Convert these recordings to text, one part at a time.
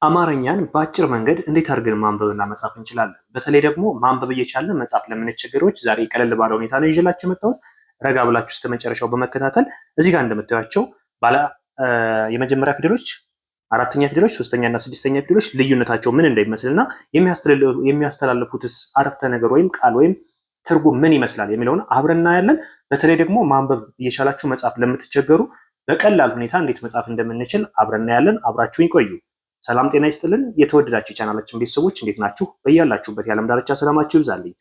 አማርኛን በአጭር መንገድ እንዴት አድርገን ማንበብና መጻፍ እንችላለን? በተለይ ደግሞ ማንበብ እየቻልን መጻፍ ለምንቸገሮች ዛሬ ቀለል ባለ ሁኔታ ነው ይዤላችሁ የመጣሁት። ረጋ ብላችሁ እስከ መጨረሻው በመከታተል እዚህ ጋር እንደምታዩቸው ባለ የመጀመሪያ ፊደሎች፣ አራተኛ ፊደሎች፣ ሶስተኛ እና ስድስተኛ ፊደሎች ልዩነታቸው ምን እንደሚመስልና የሚያስተላልፉትስ አረፍተ ነገር ወይም ቃል ወይም ትርጉም ምን ይመስላል የሚለውን አብረን እናያለን። በተለይ ደግሞ ማንበብ እየቻላችሁ መጻፍ ለምትቸገሩ በቀላል ሁኔታ እንዴት መጻፍ እንደምንችል አብረን እናያለን። አብራችሁኝ ቆዩ። ሰላም ጤና ይስጥልን። የተወደዳችሁ የቻናላችን ቤተሰቦች እንዴት ናችሁ? በያላችሁበት የዓለም ዳርቻ ሰላማችሁ ይብዛልኝ።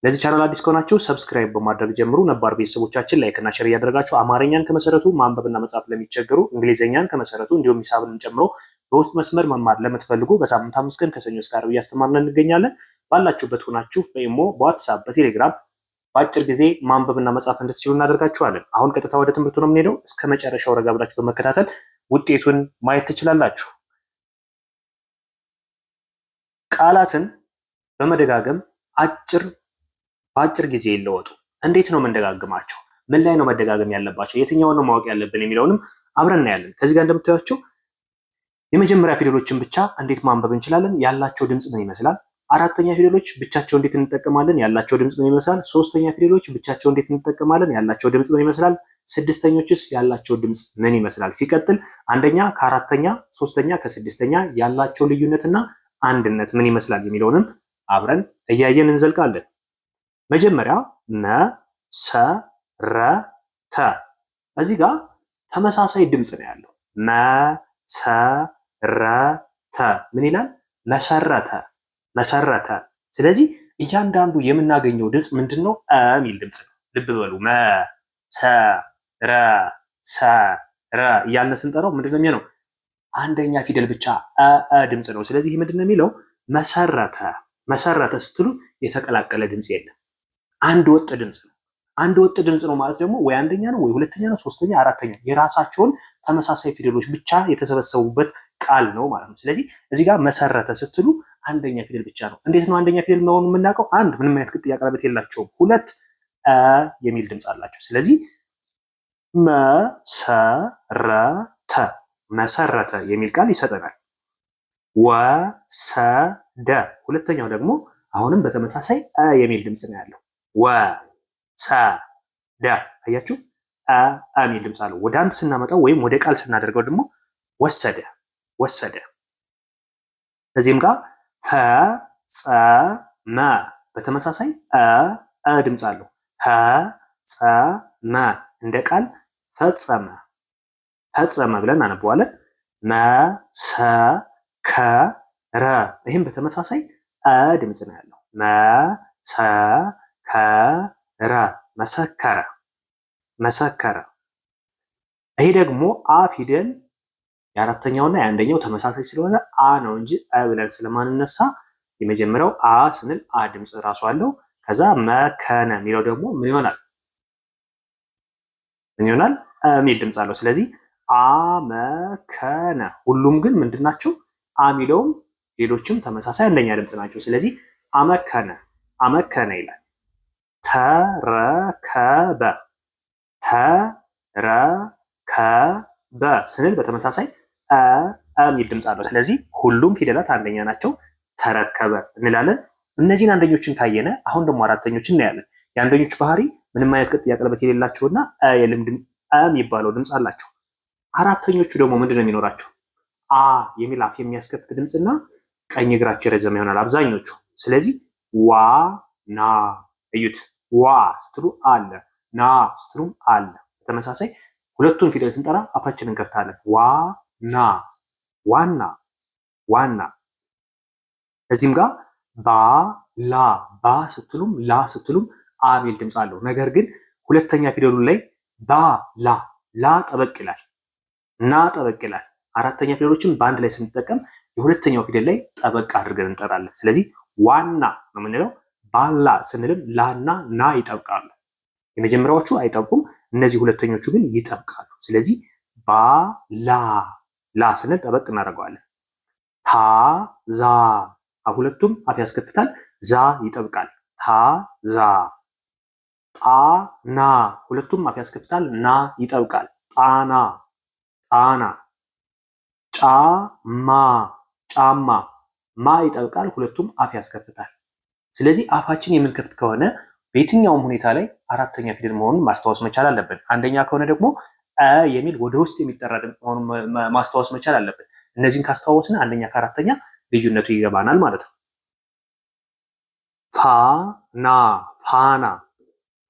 ለዚህ ቻናል አዲስ ከሆናችሁ ሰብስክራይብ በማድረግ ጀምሩ። ነባር ቤተሰቦቻችን ላይክ እና ሼር እያደረጋችሁ አማርኛን ከመሰረቱ ማንበብና መጻፍ ለሚቸገሩ፣ እንግሊዝኛን ከመሰረቱ እንዲሁም ሂሳብን ጨምሮ በውስጥ መስመር መማር ለምትፈልጉ በሳምንት 5 ቀን ከሰኞ እስከ ዓርብ እያስተማርን እንገኛለን። ባላችሁበት ሆናችሁ በኢሞ፣ በዋትስአፕ፣ በቴሌግራም በአጭር ጊዜ ማንበብና መጻፍ እንድትችሉ እናደርጋችኋለን። አሁን ቀጥታ ወደ ትምህርቱ ነው የምንሄደው። እስከ መጨረሻው ረጋ ብላችሁ በመከታተል ውጤቱን ማየት ትችላላችሁ። ቃላትን በመደጋገም በአጭር ጊዜ ይለወጡ። እንዴት ነው የምንደጋግማቸው? ምን ላይ ነው መደጋገም ያለባቸው? የትኛውን ነው ማወቅ ያለብን የሚለውንም አብረን እናያለን። ከዚህ ጋር እንደምታዩቸው የመጀመሪያ ፊደሎችን ብቻ እንዴት ማንበብ እንችላለን? ያላቸው ድምፅ ምን ይመስላል? አራተኛ ፊደሎች ብቻቸው እንዴት እንጠቀማለን? ያላቸው ድምፅ ምን ይመስላል? ሶስተኛ ፊደሎች ብቻቸው እንዴት እንጠቀማለን? ያላቸው ድምፅ ምን ይመስላል? ስድስተኞችስ ያላቸው ድምፅ ምን ይመስላል? ሲቀጥል አንደኛ ከአራተኛ፣ ሶስተኛ ከስድስተኛ ያላቸው ልዩነትና አንድነት ምን ይመስላል የሚለውንም አብረን እያየን እንዘልቃለን። መጀመሪያ መሰረተ። እዚህ ጋር ተመሳሳይ ድምፅ ነው ያለው። መሰረተ ምን ይላል? መሰረተ መሰረተ። ስለዚህ እያንዳንዱ የምናገኘው ድምፅ ምንድን ነው? የሚል ድምፅ ነው። ልብ በሉ። መሰረሰረ እያልን ስንጠራው ምንድን ነው የሚሆነው? አንደኛ ፊደል ብቻ ድምፅ ነው። ስለዚህ ምንድን ነው የሚለው? መሰረተ። መሰረተ ስትሉ የተቀላቀለ ድምፅ የለም። አንድ ወጥ ድምፅ ነው። አንድ ወጥ ድምፅ ነው ማለት ደግሞ ወይ አንደኛ ነው ወይ ሁለተኛ ነው ሶስተኛ አራተኛ የራሳቸውን ተመሳሳይ ፊደሎች ብቻ የተሰበሰቡበት ቃል ነው ማለት ነው። ስለዚህ እዚህ ጋር መሰረተ ስትሉ አንደኛ ፊደል ብቻ ነው። እንዴት ነው አንደኛ ፊደል መሆኑን የምናውቀው? አንድ ምንም አይነት ቅጥያ ቀለበት የላቸውም። ሁለት የሚል ድምፅ አላቸው። ስለዚህ መሰረተ መሰረተ የሚል ቃል ይሰጠናል። ወሰደ። ሁለተኛው ደግሞ አሁንም በተመሳሳይ የሚል ድምፅ ነው ያለው። ወሰደ። አያችሁ? የሚል ድምፅ አለው። ወደ አንድ ስናመጣው ወይም ወደ ቃል ስናደርገው ደግሞ ወሰደ ወሰደ። እዚህም ጋር ፈጸመ። በተመሳሳይ ድምፅ አለው። ፈጸመ እንደ ቃል ፈጸመ ፈጸመ ብለን አነበዋለን። መሰከረ። ይህም በተመሳሳይ ድምፅ ነው ያለው። መሰከረ መሰከረ መሰከረ። ይሄ ደግሞ አ ፊደል የአራተኛውና የአንደኛው ተመሳሳይ ስለሆነ አ ነው እንጂ ብለን ስለማንነሳ የመጀመሪያው አ ስንል አ ድምፅ ራሱ አለው። ከዛ መከነ የሚለው ደግሞ ምን ይሆናል? ምን ይሆናል? የሚል ድምፅ አለው። ስለዚህ አመከነ። ሁሉም ግን ምንድናቸው? አሚለውም ሌሎችም ተመሳሳይ አንደኛ ድምፅ ናቸው። ስለዚህ አመከነ አመከነ ይላል። ተረከበ ተረከበ ስንል በተመሳሳይ የሚል ድምፅ አለው። ስለዚህ ሁሉም ፊደላት አንደኛ ናቸው። ተረከበ እንላለን። እነዚህን አንደኞችን ካየነ አሁን ደግሞ አራተኞችን እናያለን። የአንደኞች ባህሪ ምንም አይነት ቅጥያ ቀለበት የሌላቸውና የልምድ የሚባለው ድምፅ አላቸው። አራተኞቹ ደግሞ ምንድን ነው የሚኖራቸው? አ የሚል አፍ የሚያስከፍት ድምፅና ቀኝ እግራቸው የረዘመ ይሆናል አብዛኞቹ። ስለዚህ ዋ ና። እዩት። ዋ ስትሉ አለ፣ ና ስትሉም አለ። በተመሳሳይ ሁለቱን ፊደል ስንጠራ አፋችንን እንከፍታለን። ዋ ና ዋና ዋና። እዚህም ጋር ባ ላ። ባ ስትሉም ላ ስትሉም አ የሚል ድምፅ አለው። ነገር ግን ሁለተኛ ፊደሉ ላይ ባ ላ ላ ጠበቅ ይላል፣ ና ጠበቅ ይላል። አራተኛ ፊደሎችን በአንድ ላይ ስንጠቀም የሁለተኛው ፊደል ላይ ጠበቅ አድርገን እንጠራለን። ስለዚህ ዋና ነው የምንለው። ባላ ስንልም ላና ና ይጠብቃሉ። የመጀመሪያዎቹ አይጠብቁም፣ እነዚህ ሁለተኞቹ ግን ይጠብቃሉ። ስለዚህ ባላ ላ ስንል ጠበቅ እናደርገዋለን። ታዛ። ሁለቱም አፍ ያስከፍታል፣ ዛ ይጠብቃል። ታዛ። ጣና። ሁለቱም አፍ ያስከፍታል፣ ና ይጠብቃል። ጣና ጣና። ጫማ ጫማ ማ ይጠብቃል፣ ሁለቱም አፍ ያስከፍታል። ስለዚህ አፋችን የምንከፍት ከሆነ በየትኛውም ሁኔታ ላይ አራተኛ ፊደል መሆኑን ማስታወስ መቻል አለብን። አንደኛ ከሆነ ደግሞ የሚል ወደ ውስጥ የሚጠራ ድምፅ መሆኑን ማስታወስ መቻል አለብን። እነዚህን ካስተዋወስን አንደኛ ከአራተኛ ልዩነቱ ይገባናል ማለት ነው። ፋና ፋና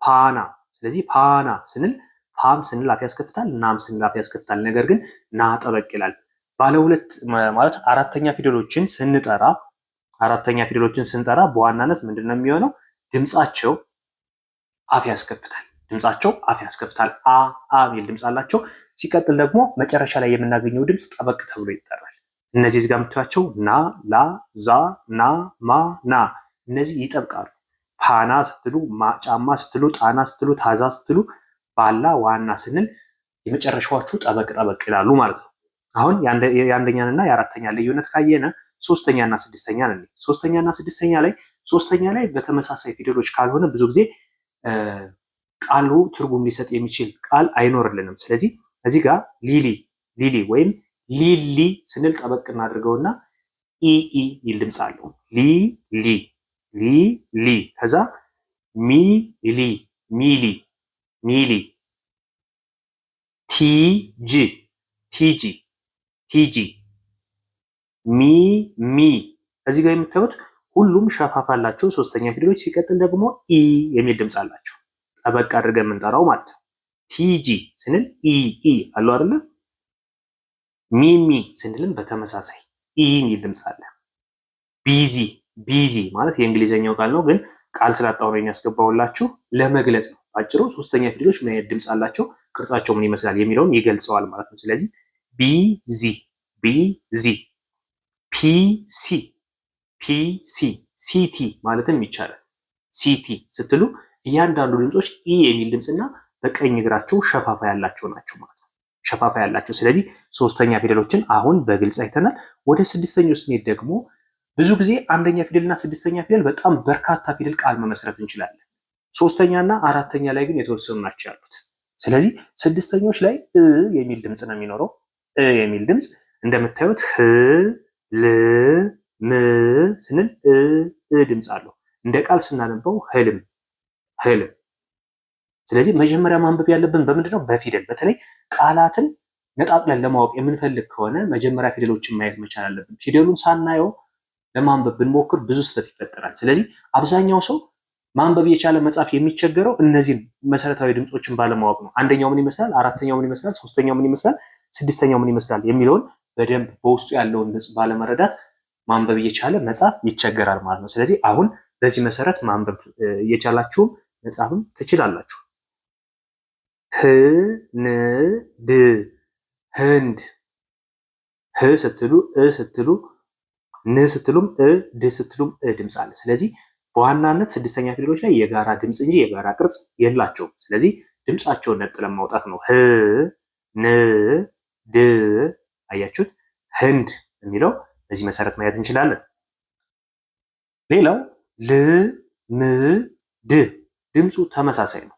ፋና። ስለዚህ ፋና ስንል ፋም ስንል አፍ ያስከፍታል፣ ናም ስንል አፍ ያስከፍታል። ነገር ግን ና ጠበቅ ይላል። ባለ ሁለት ማለት አራተኛ ፊደሎችን ስንጠራ በዋናነት ምንድን ነው የሚሆነው? ድምጻቸው አፍ ያስከፍታል። አ የሚል ድምፅ አላቸው። ሲቀጥል ደግሞ መጨረሻ ላይ የምናገኘው ድምፅ ጠበቅ ተብሎ ይጠራል። እነዚህ እዚህ ጋር የምታዩቸው ና፣ ላ፣ ዛ፣ ና፣ ማ፣ ና እነዚህ ይጠብቃሉ። ፋና ስትሉ፣ ጫማ ስትሉ፣ ጣና ስትሉ፣ ታዛ ስትሉ፣ ባላ፣ ዋና ስንል የመጨረሻዎቹ ጠበቅ ይላሉ ማለት ነው። አሁን የአንደኛንና የአራተኛ ልዩነት ካየነ ሶስተኛና ስድስተኛ ነን። ሶስተኛ ላይ በተመሳሳይ ፊደሎች ካልሆነ ብዙ ጊዜ ቃሉ ትርጉም ሊሰጥ የሚችል ቃል አይኖርልንም። ስለዚህ እዚህ ጋር ሊሊ ወይም ሊሊ ስንል ጠበቅ እናድርገውና ኢኢ የሚል ድምፅ አለው። ሊ ከዛ ሚሊ ቲጂ ሚ እዚህ ጋር የምታዩት ሁሉም ሸፋፋ አላቸው ሶስተኛ ፊደሎች። ሲቀጥል ደግሞ ኢ የሚል ድምፅ አላቸው ጠበቅ አድርገን የምንጠራው ማለት ነው። ቲጂ ስንል ኢ አለው አይደለ? ሚሚ ስንልም በተመሳሳይ ኢ የሚል ድምፅ አለ። ቢዚ ማለት የእንግሊዘኛው ቃል ነው፣ ግን ቃል ስላጣው ነው የሚያስገባውላችሁ ለመግለጽ ነው። አጭሩ ሶስተኛ ፊደሎች ምን አይነት ድምፅ አላቸው፣ ቅርጻቸው ምን ይመስላል የሚለውን ይገልጸዋል ማለት ነው። ስለዚህ ቢዚ ሲቲ ማለትም ይቻላል። ሲቲ ስትሉ እያንዳንዱ ድምጾች ኢ የሚል ድምፅና በቀኝ እግራቸው ሸፋፋ ያላቸው ናቸው ማለት ነው። ሸፋፋ ያላቸው። ስለዚህ ሶስተኛ ፊደሎችን አሁን በግልጽ አይተናል። ወደ ስድስተኛው ስንሄድ ደግሞ ብዙ ጊዜ አንደኛ ፊደልና ስድስተኛ ፊደል በጣም በርካታ ፊደል ቃል መመስረት እንችላለን። ሶስተኛና አራተኛ ላይ ግን የተወሰኑ ናቸው ያሉት። ስለዚህ ስድስተኞች ላይ የሚል ድምፅ ነው የሚኖረው። የሚል ድምፅ እንደምታዩት ም ስንል ድምፅ አለው። እንደ ቃል ስናነበው ህልም። ስለዚህ መጀመሪያ ማንበብ ያለብን በምንድን ነው? በፊደል። በተለይ ቃላትን ነጣጥለን ለማወቅ የምንፈልግ ከሆነ መጀመሪያ ፊደሎችን ማየት መቻል አለብን። ፊደሉን ሳናየው ለማንበብ ብንሞክር ብዙ ስህተት ይፈጠራል። ስለዚህ አብዛኛው ሰው ማንበብ የቻለ መጻፍ የሚቸገረው እነዚህን መሰረታዊ ድምፆችን ባለማወቅ ነው። አንደኛው ምን ይመስላል፣ አራተኛው ምን ይመስላል፣ ሶስተኛው ምን ይመስላል፣ ስድስተኛው ምን ይመስላል የሚለውን በደንብ በውስጡ ያለውን ድምፅ ባለመረዳት ማንበብ እየቻለ መጻፍ ይቸገራል ማለት ነው። ስለዚህ አሁን በዚህ መሰረት ማንበብ እየቻላችሁም መጻፍም ትችላላችሁ። ህንድ ስትሉ ስትሉ ን ስትሉም ድ ስትሉም ድምፅ አለ። ስለዚህ በዋናነት ስድስተኛ ፊደሎች ላይ የጋራ ድምፅ እንጂ የጋራ ቅርጽ የላቸውም። ስለዚህ ድምፃቸውን ነጥለን ማውጣት ነው። ን ድ አያችሁት? ህንድ የሚለው በዚህ መሰረት ማየት እንችላለን። ሌላው ልምድ ድምፁ ተመሳሳይ ነው።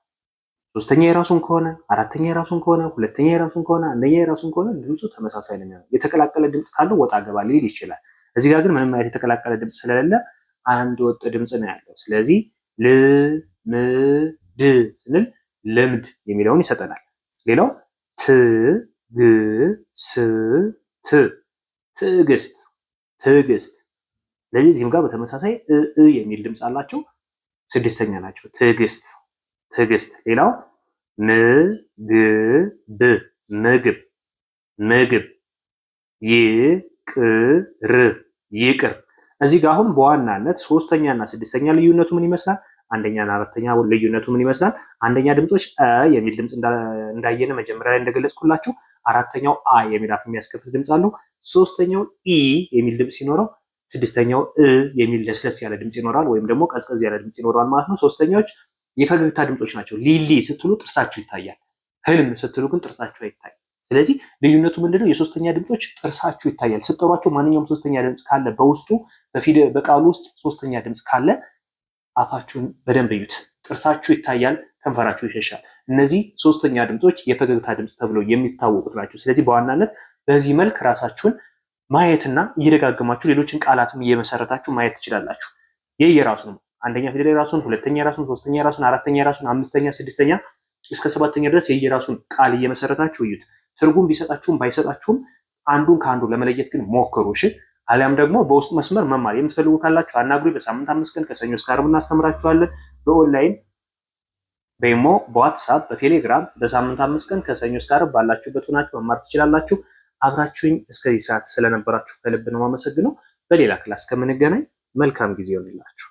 ሶስተኛ የራሱን ከሆነ፣ አራተኛ የራሱን ከሆነ፣ ሁለተኛ የራሱን ከሆነ፣ አንደኛ የራሱን ከሆነ ድምፁ ተመሳሳይ ነው የሚሆነው። የተቀላቀለ ድምፅ ካለው ወጣ ገባ ሊል ይችላል። እዚህ ጋር ግን ምንም አይነት የተቀላቀለ ድምፅ ስለሌለ አንድ ወጥ ድምፅ ነው ያለው። ስለዚህ ልምድ ስንል ልምድ የሚለውን ይሰጠናል። ሌላው ትዕግስት። ስለዚህ እዚህም ጋር በተመሳሳይ የሚል ድምፅ አላቸው። ስድስተኛ ናቸው። ትዕግስት። ሌላው ምግብ። ይቅር። እዚህ ጋር አሁን በዋናነት ሶስተኛ እና ስድስተኛ ልዩነቱ ምን ይመስላል? አንደኛ እና አራተኛ ልዩነቱ ምን ይመስላል? አንደኛ ድምጾች የሚል ድምፅ እንዳየነ መጀመሪያ ላይ እንደገለጽኩላችሁ፣ አራተኛው የሚል አፍ የሚያስከፍት ድምፅ አለው። ሶስተኛው የሚል ድምፅ ሲኖረው፣ ስድስተኛው የሚል ለስለስ ያለ ድምፅ ይኖራል፣ ወይም ደግሞ ቀዝቀዝ ያለ ድምፅ ይኖራል ማለት ነው። ሶስተኛዎች የፈገግታ ድምጾች ናቸው። ሊሊ ስትሉ ጥርሳችሁ ይታያል። ህልም ስትሉ ግን ጥርሳችሁ አይታይም። ስለዚህ ልዩነቱ ምንድነው? የሶስተኛ ድምጾች ጥርሳችሁ ይታያል። ስትጠሯቸው ማንኛውም ሶስተኛ ድምፅ ካለ በውስጡ በቃሉ ውስጥ ሶስተኛ ድምፅ ካለ አፋችሁን በደንብ እዩት። ጥርሳችሁ ይታያል፣ ከንፈራችሁ ይሸሻል። እነዚህ ሶስተኛ ድምጾች የፈገግታ ድምፅ ተብለው የሚታወቁት ናቸው። ስለዚህ በዋናነት በዚህ መልክ ራሳችሁን ማየትና እየደጋገማችሁ ሌሎችን ቃላትም እየመሰረታችሁ ማየት ትችላላችሁ። የየራሱ ነው። አንደኛ ፊደል የራሱን፣ ሁለተኛ የራሱን፣ ሶስተኛ የራሱን፣ አራተኛ የራሱን፣ አምስተኛ፣ ስድስተኛ እስከ ሰባተኛ ድረስ የየራሱን ቃል እየመሰረታችሁ እዩት። ትርጉም ቢሰጣችሁም ባይሰጣችሁም አንዱን ከአንዱ ለመለየት ግን ሞክሩ። እሺ። አሊያም ደግሞ በውስጥ መስመር መማር የምትፈልጉ ካላችሁ አናግሩ። በሳምንት 5 ቀን ከሰኞ እስከ ዓርብ እናስተምራችኋለን። በኦንላይን በኢሞ፣ በዋትሳፕ፣ በቴሌግራም በሳምንት 5 ቀን ከሰኞ እስከ ዓርብ ባላችሁበት ሆናችሁ መማር ትችላላችሁ። አብራችሁኝ እስከዚህ ሰዓት ስለነበራችሁ ከልብ ነው የማመሰግነው። በሌላ ክላስ ከምንገናኝ መልካም ጊዜ ይሆንላችሁ።